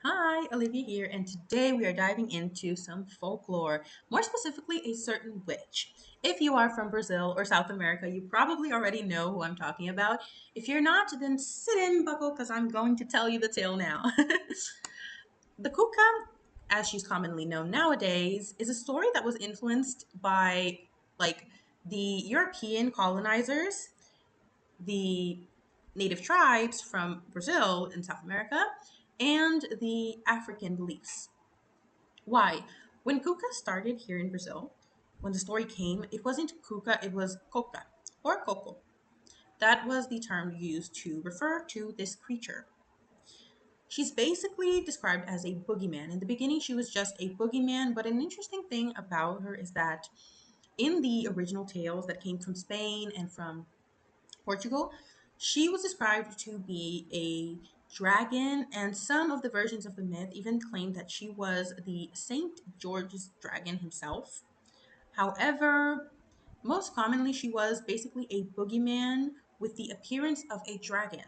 Hi, Olivia here, and today we are diving into some folklore, more specifically, a certain witch. If you are from Brazil or South America, you probably already know who I'm talking about. If you're not, then sit in, buckle, because I'm going to tell you the tale now. The Cuca, as she's commonly known nowadays, is a story that was influenced by like the European colonizers, the native tribes from Brazil and South America, and the African beliefs. Why? When Cuca started here in Brazil, when the story came, it wasn't Cuca, it was Coca or Coco. That was the term used to refer to this creature. She's basically described as a boogeyman. In the beginning, she was just a boogeyman, but an interesting thing about her is that in the original tales that came from Spain and from Portugal, she was described to be a dragon, and some of the versions of the myth even claim that she was the Saint George's dragon himself. However, most commonly, she was basically a boogeyman with the appearance of a dragon.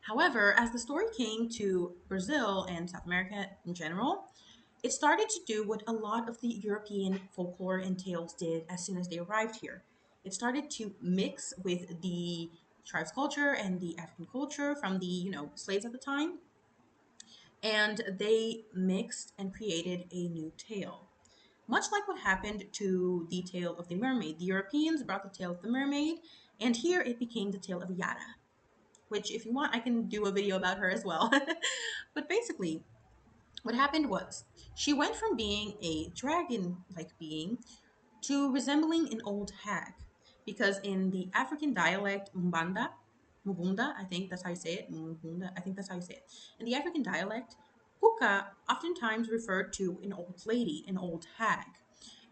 However, as the story came to Brazil and South America in general, it started to do what a lot of the European folklore and tales did as soon as they arrived here. It started to mix with the tribe's culture and the African culture from the, slaves at the time, and they mixed and created a new tale. Much like what happened to the tale of the mermaid, the Europeans brought the tale of the mermaid, and here it became the tale of Yara, which, if you want, I can do a video about her as well. But basically, what happened was she went from being a dragon like being to resembling an old hag. Because in the African dialect, Mbunda, I think that's how you say it. Mbunda, I think that's how you say it. In the African dialect, Puka oftentimes referred to an old lady, an old hag.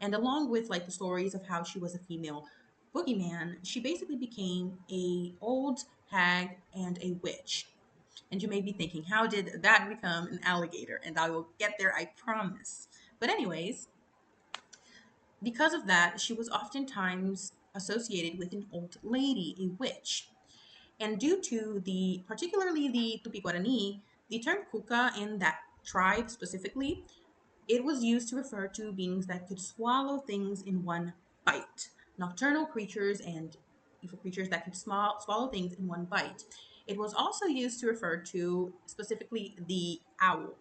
And along with like the stories of how she was a female boogeyman, she basically became a old hag and a witch. And you may be thinking, how did that become an alligator? And I will get there, I promise. But, anyways, because of that, she was oftentimes associated with an old lady, a witch. And due to the, particularly the Tupi Guarani, the term kuka in that tribe specifically, it was used to refer to beings that could swallow things in one bite, nocturnal creatures and evil creatures that could swallow things in one bite. It was also used to refer to specifically the owl,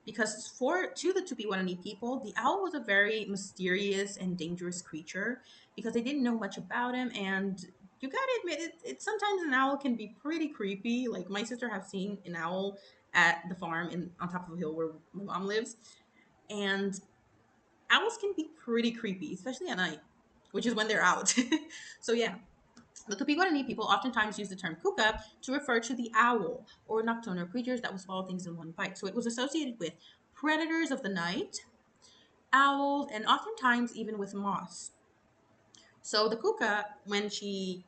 because for to the Tupi-Guarani people, the owl was a very mysterious and dangerous creature because they didn't know much about him, and you gotta admit it sometimes an owl can be pretty creepy. Like my sister have seen an owl at the farm in on top of a hill where my mom lives, and owls can be pretty creepy, especially at night, which is when they're out. So yeah, the Tupi-Guarani people oftentimes use the term kuka to refer to the owl or nocturnal creatures that will swallow things in one bite. So it was associated with predators of the night, owls, and oftentimes even with moths. So the kuka, when she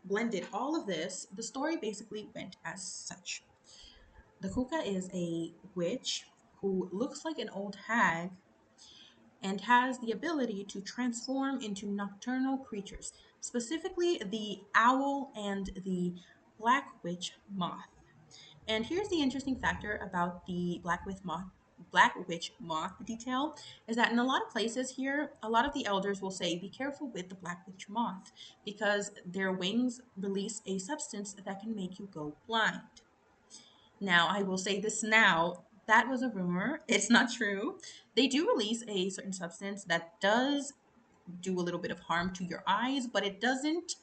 blended all of this, the story basically went as such. The kuka is a witch who looks like an old hag and has the ability to transform into nocturnal creatures, specifically the owl and the black witch moth. And here's the interesting factor about the black witch moth detail is that in a lot of places here, a lot of the elders will say, be careful with the black witch moth because their wings release a substance that can make you go blind. Now, I will say this now. That was a rumor. It's not true. They do release a certain substance that does do a little bit of harm to your eyes, but it doesn't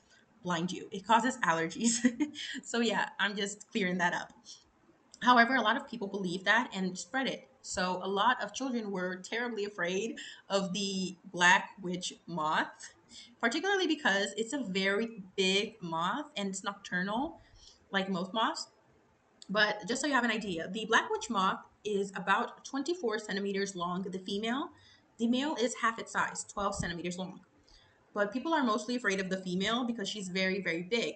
blind you. It causes allergies. So, yeah, I'm just clearing that up. However, a lot of people believe that and spread it. So, a lot of children were terribly afraid of the black witch moth, particularly because it's a very big moth and it's nocturnal, like most moths. But just so you have an idea, the black witch moth is about 24 centimeters long, the female. The male is half its size, 12 centimeters long. But people are mostly afraid of the female because she's very, very big.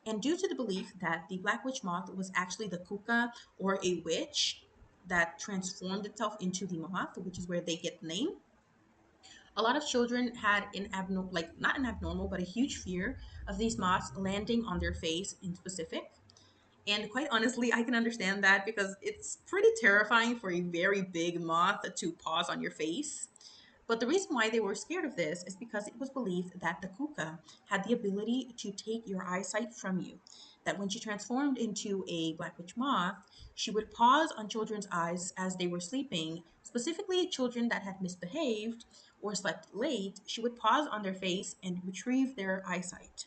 And due to the belief that the black witch moth was actually the kuka or a witch that transformed itself into the moth, which is where they get the name, a lot of children had an abnormal, like not an abnormal, but a huge fear of these moths landing on their face in specific, And quite honestly, I can understand that because it's pretty terrifying for a very big moth to pause on your face. But the reason why they were scared of this is because it was believed that the Cuca had the ability to take your eyesight from you. That when she transformed into a black witch moth, she would pause on children's eyes as they were sleeping, specifically children that had misbehaved or slept late. She would pause on their face and retrieve their eyesight.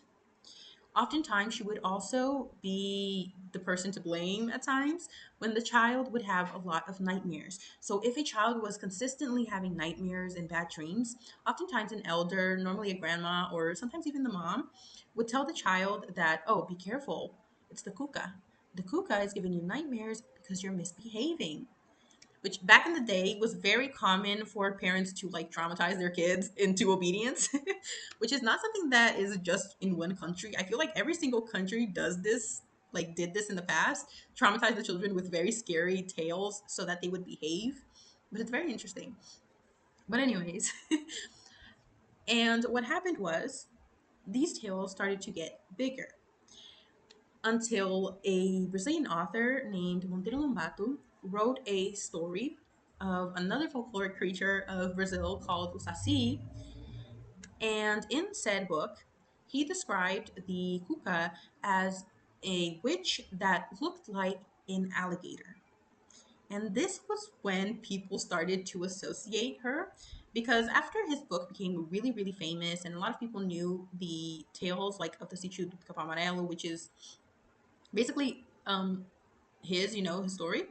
Oftentimes, she would also be the person to blame at times when the child would have a lot of nightmares. So, if a child was consistently having nightmares and bad dreams, oftentimes an elder, normally a grandma, or sometimes even the mom, would tell the child that, oh, be careful, it's the kuka. The kuka is giving you nightmares because you're misbehaving, which back in the day was very common for parents to like traumatize their kids into obedience, which is not something that is just in one country. I feel like every single country does this, like did this in the past, traumatize the children with very scary tales so that they would behave. But it's very interesting. But anyways, and what happened was these tales started to get bigger until a Brazilian author named Monteiro Lobato wrote a story of another folkloric creature of Brazil called o Saci. And in said book, he described the Cuca as a witch that looked like an alligator. And this was when people started to associate her because after his book became really, really famous and a lot of people knew the tales like of the Sítio do Capão Amarelo, which is basically his story,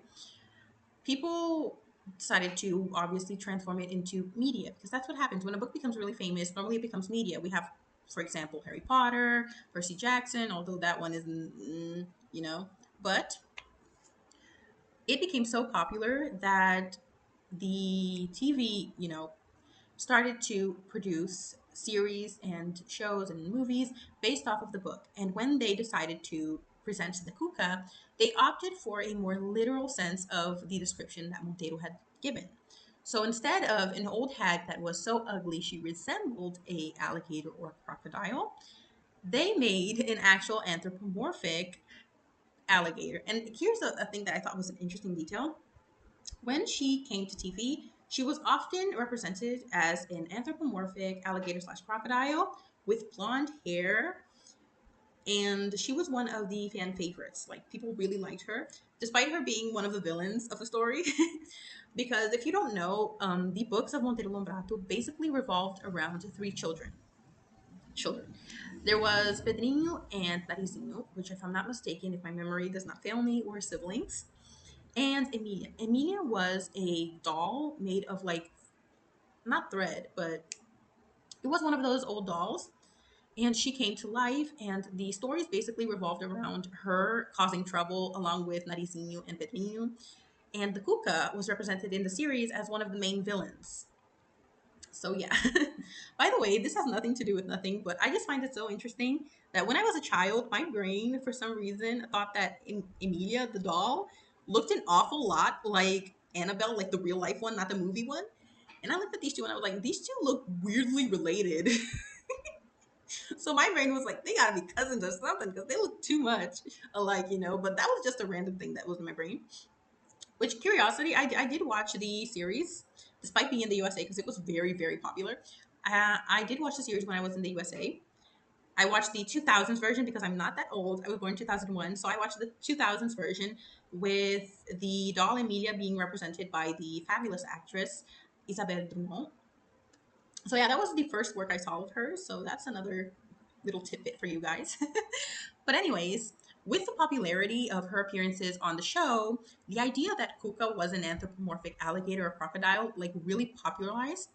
people decided to obviously transform it into media because that's what happens when a book becomes really famous. Normally, it becomes media. We have, for example, Harry Potter, Percy Jackson, although that one isn't, but it became so popular that the TV, started to produce series and shows and movies based off of the book. And when they decided to present the Cuca, they opted for a more literal sense of the description that Monteiro had given. So instead of an old hag that was so ugly she resembled a alligator or a crocodile, they made an actual anthropomorphic alligator. And here's a thing that I thought was an interesting detail. When she came to TV, she was often represented as an anthropomorphic alligator slash crocodile with blonde hair. And she was one of the fan favorites. Like, people really liked her, despite her being one of the villains of the story. Because if you don't know, the books of Monteiro Lobato basically revolved around three children. There was Pedrinho and Narizinho, which, if I'm not mistaken, if my memory does not fail me, were siblings, and Emilia. Emilia was a doll made of like not thread, but it was one of those old dolls. And she came to life, and the stories basically revolved around her causing trouble along with Narizinho and Pedrinho. And the Cuca was represented in the series as one of the main villains. So yeah. By the way, this has nothing to do with nothing, but I just find it so interesting that when I was a child, my brain, for some reason, thought that Emilia, the doll, looked an awful lot like Annabelle, like the real life one, not the movie one. And I looked at these two and I was like, these two look weirdly related. So my brain was like, they gotta be cousins or something because they look too much alike, But that was just a random thing that was in my brain. Which, curiosity, I did watch the series despite being in the USA because it was very, very popular. I did watch the series when I was in the USA. I watched the 2000s version because I'm not that old. I was born in 2001. So I watched the 2000s version with the doll Emilia being represented by the fabulous actress Isabelle Drummond. So yeah, that was the first work I saw of hers. So that's another little tidbit for you guys. But anyways, with the popularity of her appearances on the show, the idea that Cuca was an anthropomorphic alligator or crocodile like really popularized,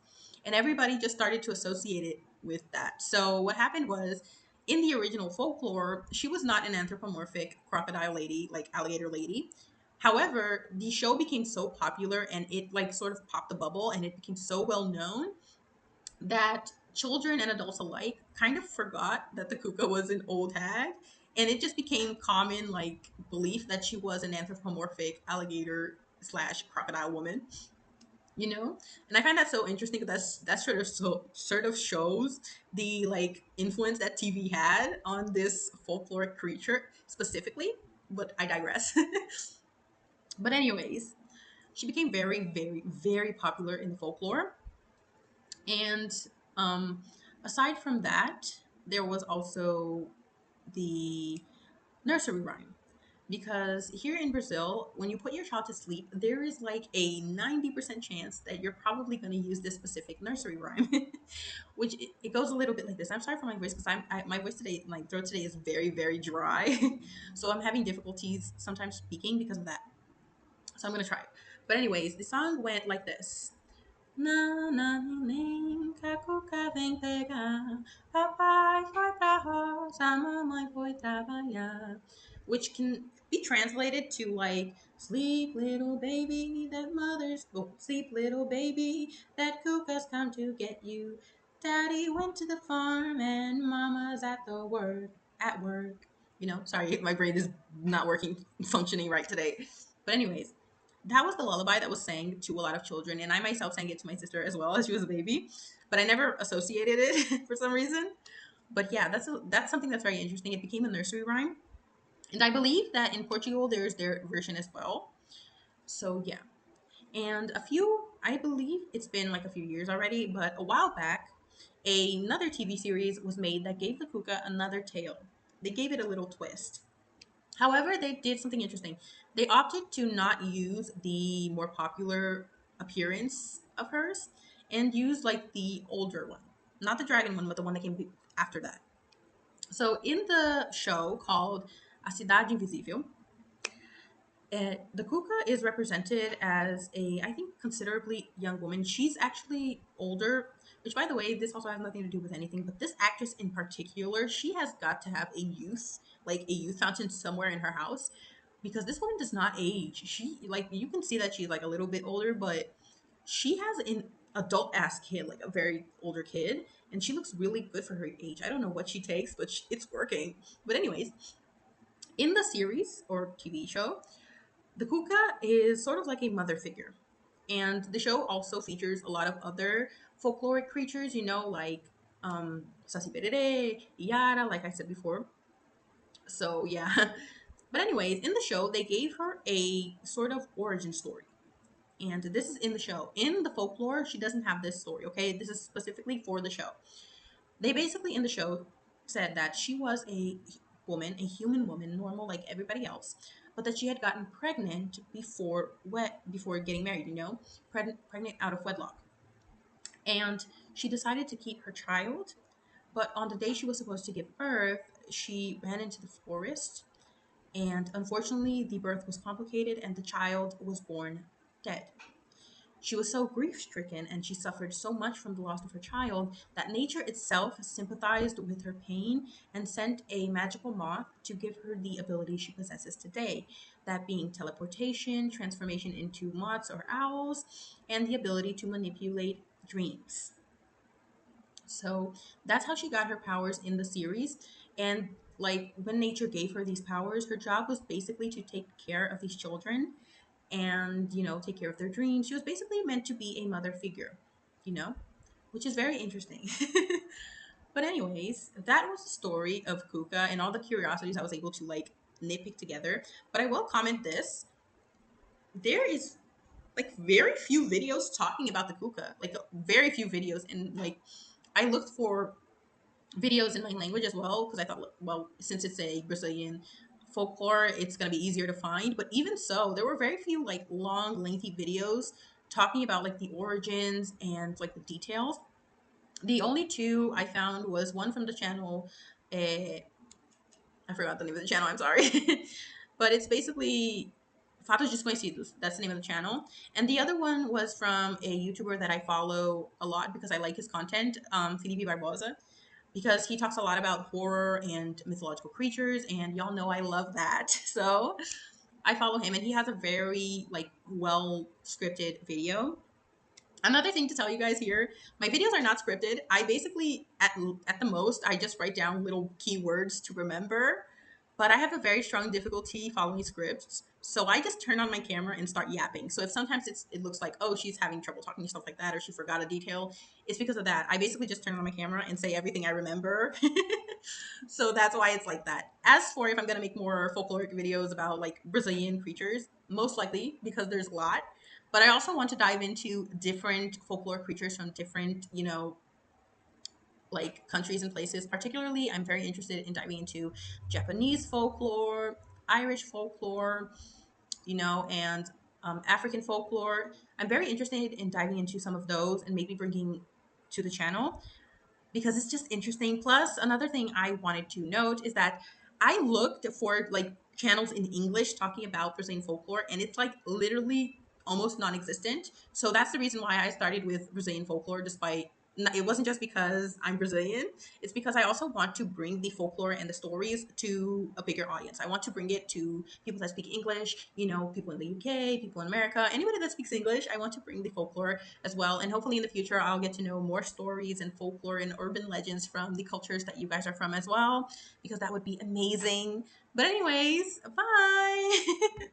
and everybody just started to associate it with that. So what happened was, in the original folklore, she was not an anthropomorphic crocodile lady, like alligator lady. However, the show became so popular and it like sort of popped the bubble and it became so well known that children and adults alike kind of forgot that the Kuka was an old hag, and it just became common like belief that she was an anthropomorphic alligator slash crocodile woman. And I find that so interesting because that sort of shows the like influence that TV had on this folkloric creature specifically. but I digress. But anyways, she became very, very, very popular in the folklore. And um, aside from that, there was also the nursery rhyme. Because here in Brazil, when you put your child to sleep, there is like a 90% chance that you're probably going to use this specific nursery rhyme, which it goes a little bit like this. I'm sorry for my voice because my voice today, my throat today is very, very dry. So I'm having difficulties sometimes speaking because of that. So I'm going to try it. But, anyways, the song went like this. Na, na, nem, Cuca vem pegar. Papai foi pra roça, mamãe foi trabalhar. Which can be translated to like, sleep little baby, that mother's, oh, sleep little baby, that Cuca's come to get you. Daddy went to the farm and mama's at work. Sorry, my brain is not working, functioning right today. But anyways, that was the lullaby that was sang to a lot of children, and I myself sang it to my sister as well as she was a baby, but I never associated it for some reason. But yeah, that's something that's very interesting. It became a nursery rhyme, and I believe that in Portugal there's their version as well. So yeah, and I believe it's been like a few years already, but a while back, another TV series was made that gave the Cuca another tale. They gave it a little twist. However, they did something interesting. They opted to not use the more popular appearance of hers and use like the older one. Not the dragon one, but the one that came after that. So in the show called A Cidade Invisível, the Kuka is represented as I think, considerably young woman. She's actually older, which, by the way, this also has nothing to do with anything. But this actress in particular, she has got to have like a youth fountain somewhere in her house, because this woman does not age. She, like, you can see that she's like a little bit older, but she has an adult ass kid, like a very older kid, and she looks really good for her age. I don't know what she takes, but it's working. But anyways, in the series or TV show, the Kuka is sort of like a mother figure. And the show also features a lot of other folkloric creatures, like Saci Perere, Yara, like I said before. So, yeah. But, anyways, in the show, they gave her a sort of origin story. And this is in the show. In the folklore, she doesn't have this story, okay? This is specifically for the show. They basically, in the show, said that she was a human woman, normal like everybody else, but that she had gotten pregnant before getting married, pregnant out of wedlock. And she decided to keep her child, but on the day she was supposed to give birth, she ran into the forest, and unfortunately the birth was complicated and the child was born dead. She was so grief stricken and she suffered so much from the loss of her child that nature itself sympathized with her pain and sent a magical moth to give her the ability she possesses today, that being teleportation, transformation into moths or owls, and the ability to manipulate dreams. So that's how she got her powers in the series. And like, when nature gave her these powers, her job was basically to take care of these children and, take care of their dreams. She was basically meant to be a mother figure, you know, which is very interesting. But anyways, that was the story of Kuka and all the curiosities I was able to like nitpick together. But I will comment this: there is like very few videos talking about the Kuka, like very few videos, and like I looked for videos in my language as well, because I thought, well, since it's a Brazilian folklore, it's going to be easier to find. But even so, there were very few like long, lengthy videos talking about like the origins and like the details. The only two I found was one from the channel. I forgot the name of the channel. I'm sorry, but it's basically Fatos Desconhecidos. That's the name of the channel. And the other one was from a YouTuber that I follow a lot because I like his content, Felipe Barbosa, because he talks a lot about horror and mythological creatures, and y'all know I love that. So I follow him, and he has a very like well scripted video. Another thing to tell you guys here, my videos are not scripted. I basically, at the most, I just write down little keywords to remember, but I have a very strong difficulty following scripts. So I just turn on my camera and start yapping. So if sometimes it looks like, oh, she's having trouble talking, stuff like that, or she forgot a detail, it's because of that. I basically just turn on my camera and say everything I remember. So that's why it's like that. As for if I'm gonna make more folkloric videos about like Brazilian creatures, most likely because there's a lot. But I also want to dive into different folklore creatures from different, like countries and places. Particularly, I'm very interested in diving into Japanese folklore, Irish folklore, and African folklore. I'm very interested in diving into some of those and maybe bringing to the channel because it's just interesting. Plus, another thing I wanted to note is that I looked for like channels in English talking about Brazilian folklore, and it's like literally almost non-existent. So that's the reason why I started with Brazilian folklore, despite it wasn't just because I'm Brazilian. It's because I also want to bring the folklore and the stories to a bigger audience. I want to bring it to people that speak English, people in the UK, people in America, anybody that speaks English. I want to bring the folklore as well. And hopefully in the future, I'll get to know more stories and folklore and urban legends from the cultures that you guys are from as well, because that would be amazing. But, anyways, bye.